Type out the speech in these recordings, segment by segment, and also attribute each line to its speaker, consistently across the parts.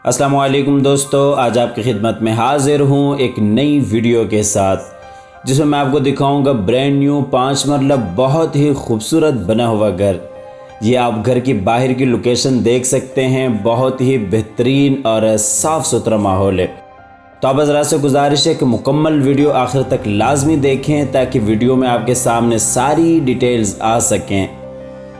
Speaker 1: अस्सलामुअलैकुम दोस्तों, आज आपकी खिदमत में हाजिर हूँ एक नई वीडियो के साथ जिसमें मैं आपको दिखाऊंगा ब्रांड न्यू 5 मरला बहुत ही खूबसूरत बना हुआ घर। ये आप घर की बाहर की लोकेशन देख सकते हैं, बहुत ही बेहतरीन और साफ़ सुथरा माहौल है। तो आप हज़रात से गुजारिश है कि मुकम्मल वीडियो आखिर तक लाजमी देखें ताकि वीडियो में आपके सामने सारी डिटेल्स आ सकें।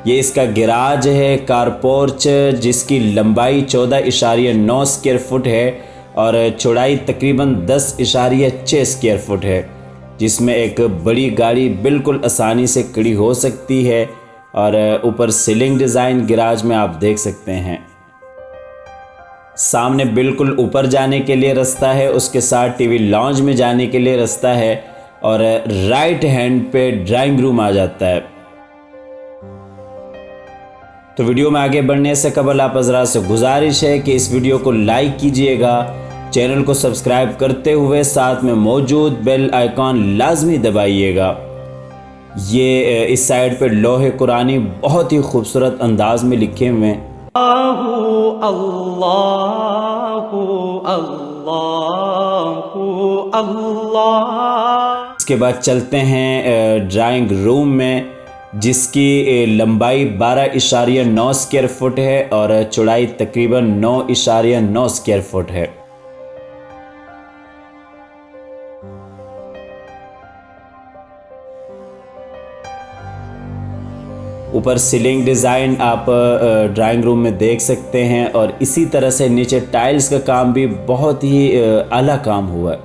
Speaker 1: ये इसका गैराज है, कार पोर्च, जिसकी लंबाई 14.9 स्क्वायर फुट है और चौड़ाई तकरीबन 10.6 स्क्वायर फुट है, जिसमें एक बड़ी गाड़ी बिल्कुल आसानी से खड़ी हो सकती है। और ऊपर सीलिंग डिज़ाइन गैराज में आप देख सकते हैं। सामने बिल्कुल ऊपर जाने के लिए रास्ता है, उसके साथ टीवी लॉन्ज में जाने के लिए रास्ता है और राइट हैंड पे ड्राइंग रूम आ जाता है। तो वीडियो में आगे बढ़ने से कबल आप हज़रात से गुजारिश है कि इस वीडियो को लाइक कीजिएगा, चैनल को सब्सक्राइब करते हुए साथ में मौजूद बेल आइकॉन लाजमी दबाइएगा। ये इस साइड पे लोहे कुरानी बहुत ही खूबसूरत अंदाज में लिखे हुए हैं। इसके बाद चलते हैं ड्राइंग रूम में, जिसकी लंबाई 12.9 स्क्वायर फुट है और चौड़ाई तकरीबन 9.9 स्क्वायर फुट है। ऊपर सीलिंग डिज़ाइन आप ड्राइंग रूम में देख सकते हैं और इसी तरह से नीचे टाइल्स का काम भी बहुत ही आला काम हुआ है।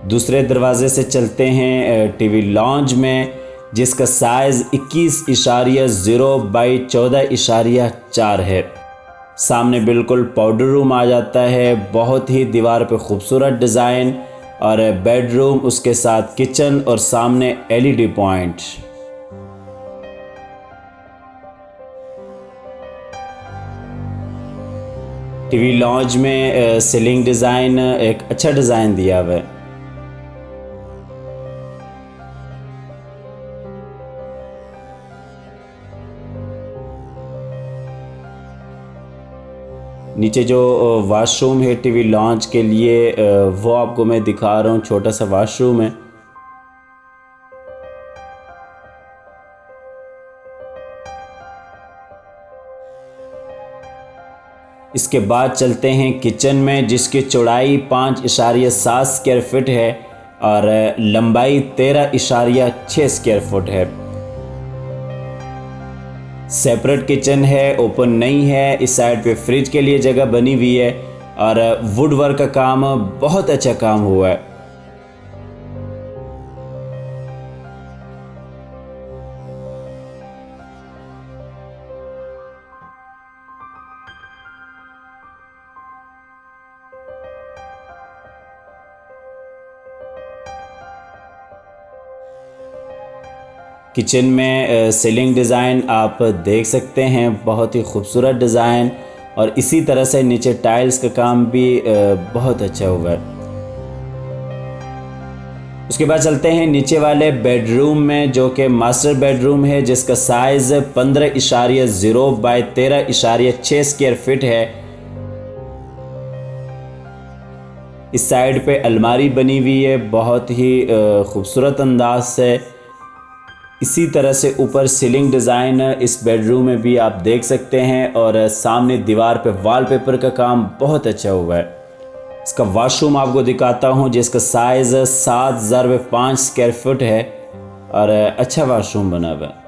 Speaker 1: दूसरे दरवाजे से चलते हैं टीवी लॉन्ज में, जिसका साइज़ 21.0 बाई 14.4 है। सामने बिल्कुल पाउडर रूम आ जाता है, बहुत ही दीवार पे खूबसूरत डिज़ाइन और बेडरूम, उसके साथ किचन और सामने LED पॉइंट। टीवी लॉन्ज में सीलिंग डिज़ाइन एक अच्छा डिज़ाइन दिया हुआ है। नीचे जो वॉशरूम है टीवी लॉन्च के लिए, वो आपको मैं दिखा रहा हूँ। छोटा सा वॉशरूम है। इसके बाद चलते हैं किचन में, जिसकी चौड़ाई 5.7 स्क्वायर फुट है और लंबाई 13.6 स्क्वायर फुट है। सेपरेट किचन है, ओपन नहीं है। इस साइड पे फ्रिज के लिए जगह बनी हुई है और वुड वर्क का काम बहुत अच्छा काम हुआ है। किचन में सीलिंग डिज़ाइन आप देख सकते हैं, बहुत ही खूबसूरत डिज़ाइन और इसी तरह से नीचे टाइल्स का काम भी बहुत अच्छा हुआ है। उसके बाद चलते हैं नीचे वाले बेडरूम में, जो कि मास्टर बेडरूम है, जिसका साइज़ 15.0 बाई 13.6 स्क्वायर फीट है। इस साइड पे अलमारी बनी हुई है, बहुत ही खूबसूरत अंदाज से। इसी तरह से ऊपर सीलिंग डिज़ाइन इस बेडरूम में भी आप देख सकते हैं और सामने दीवार पे वॉलपेपर का काम बहुत अच्छा हुआ है। इसका वॉशरूम आपको दिखाता हूँ, जिसका साइज़ 7x5 स्क्वायर फुट है और अच्छा वॉशरूम बना हुआ है।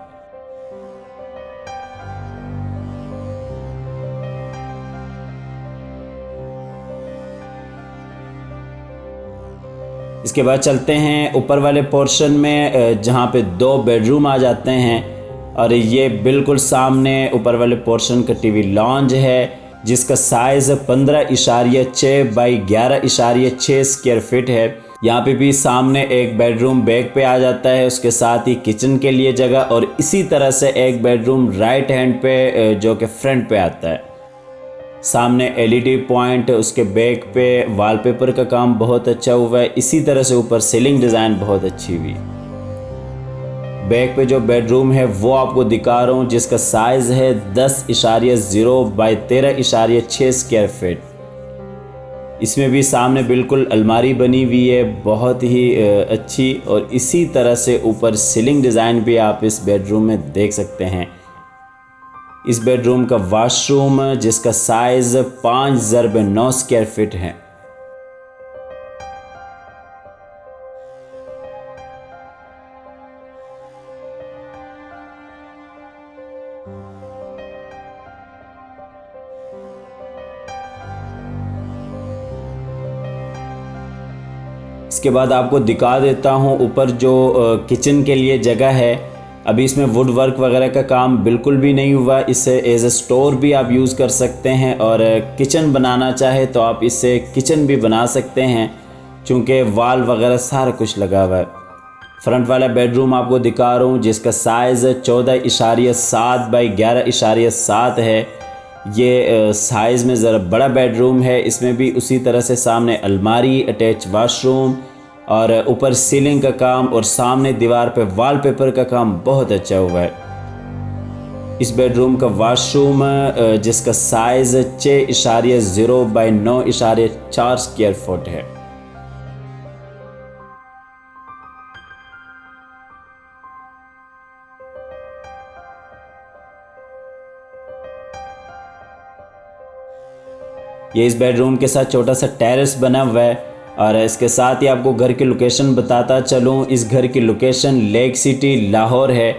Speaker 1: इसके बाद चलते हैं ऊपर वाले पोर्शन में, जहाँ पे 2 बेडरूम आ जाते हैं और ये बिल्कुल सामने ऊपर वाले पोर्शन का टीवी लॉन्ज है, जिसका साइज़ 15.6 बाई 11.6 स्क्वायर फीट है। यहाँ पे भी सामने एक बेडरूम बैक पे आ जाता है, उसके साथ ही किचन के लिए जगह और इसी तरह से एक बेडरूम राइट हैंड पे जो कि फ्रंट पे आता है। सामने LED पॉइंट, उसके बैक पे वॉलपेपर का काम बहुत अच्छा हुआ है। इसी तरह से ऊपर सीलिंग डिज़ाइन बहुत अच्छी हुई। बैक पे जो बेडरूम है वो आपको दिखा रहा हूँ, जिसका साइज़ है 10.0 बाई 13.6 स्क्वायर फीट। इसमें भी सामने बिल्कुल अलमारी बनी हुई है, बहुत ही अच्छी। और इसी तरह से ऊपर सीलिंग डिज़ाइन भी आप इस बेडरूम में देख सकते हैं। इस बेडरूम का वॉशरूम जिसका साइज़ 5x9 स्क्वायर फीट है। इसके बाद आपको दिखा देता हूँ ऊपर जो किचन के लिए जगह है। अभी इसमें वुड वर्क वगैरह का काम बिल्कुल भी नहीं हुआ। इसे एज ए स्टोर भी आप यूज़ कर सकते हैं, और किचन बनाना चाहे तो आप इससे किचन भी बना सकते हैं, चूँकि वाल वगैरह सारा कुछ लगा हुआ है। फ्रंट वाला बेडरूम आपको दिखा रहा हूँ, जिसका साइज़ 14.7 बाई 11.7 है। ये साइज़ में ज़रा बड़ा बेडरूम है। इसमें भी उसी तरह से सामने अलमारी, अटैच वाशरूम और ऊपर सीलिंग का काम और सामने दीवार पे वॉलपेपर का काम बहुत अच्छा हुआ है। इस बेडरूम का वाशरूम जिसका साइज़ 6.0 बाई 9.4 स्क्वायर फुट है। ये इस बेडरूम के साथ छोटा सा टेरेस बना हुआ है। और इसके साथ ही आपको घर की लोकेशन बताता चलूँ। इस घर की लोकेशन लेक सिटी लाहौर है।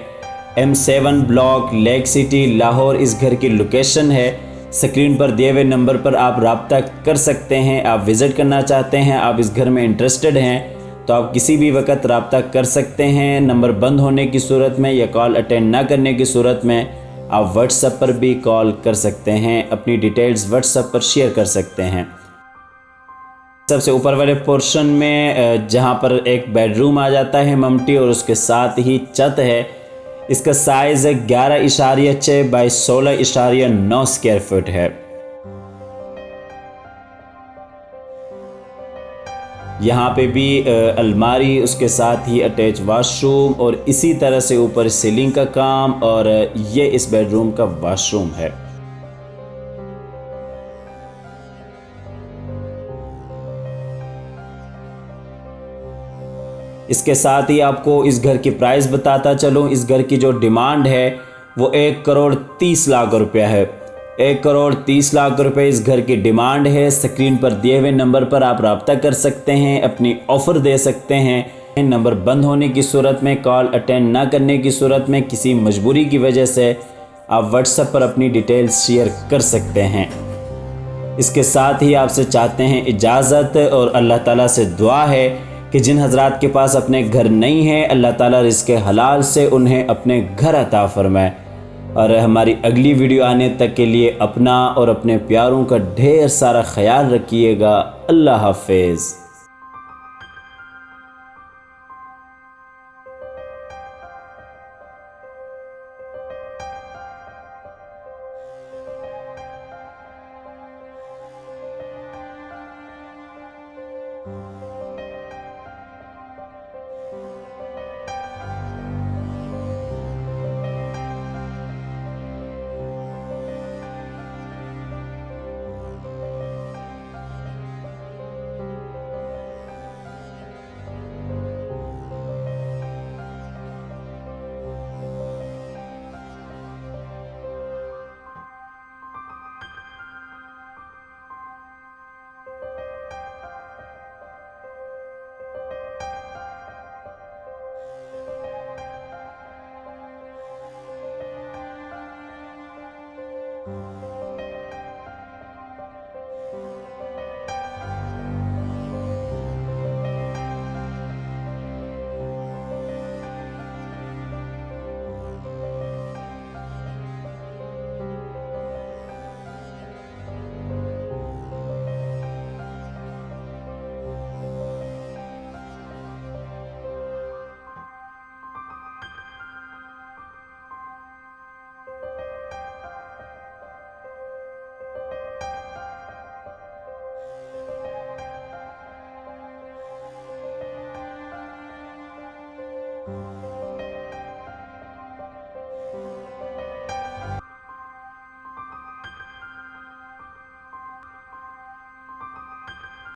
Speaker 1: M7 block lake city Lahore इस घर की लोकेशन है। स्क्रीन पर दिए हुए नंबर पर आप रब्ता कर सकते हैं। आप विज़िट करना चाहते हैं, आप इस घर में इंटरेस्टेड हैं, तो आप किसी भी वक्त रब्ता कर सकते हैं। नंबर बंद होने की सूरत में या कॉल अटेंड ना करने की सूरत में आप व्हाट्सएप पर भी कॉल कर सकते हैं, अपनी डिटेल्स व्हाट्सएप पर शेयर कर सकते हैं। सबसे ऊपर वाले पोर्शन में जहां पर एक बेडरूम आ जाता है ममटी, और उसके साथ ही छत है। इसका साइज़ 11.6 बाई 16.9 स्क्वायर फुट है। यहाँ पे भी अलमारी, उसके साथ ही अटैच वाशरूम और इसी तरह से ऊपर सीलिंग का काम, और ये इस बेडरूम का वाशरूम है। इसके साथ ही आपको इस घर की प्राइस बताता चलूँ। इस घर की जो डिमांड है वो 1,30,00,000 रुपया है। 1,30,00,000 रुपये इस घर की डिमांड है। स्क्रीन पर दिए हुए नंबर पर आप रब्ता कर सकते हैं, अपनी ऑफ़र दे सकते हैं। नंबर बंद होने की सूरत में, कॉल अटेंड ना करने की सूरत में, किसी मजबूरी की वजह से आप व्हाट्सएप पर अपनी डिटेल्स शेयर कर सकते हैं। इसके साथ ही आपसे चाहते हैं इजाज़त, और अल्लाह ताला से दुआ है कि जिन हज़रात के पास अपने घर नहीं है, अल्लाह ताला रिज़्क़ हलाल से उन्हें अपने घर अता फ़रमाए। और हमारी अगली वीडियो आने तक के लिए अपना और अपने प्यारों का ढेर सारा ख्याल रखिएगा। अल्लाह हाफ़िज़।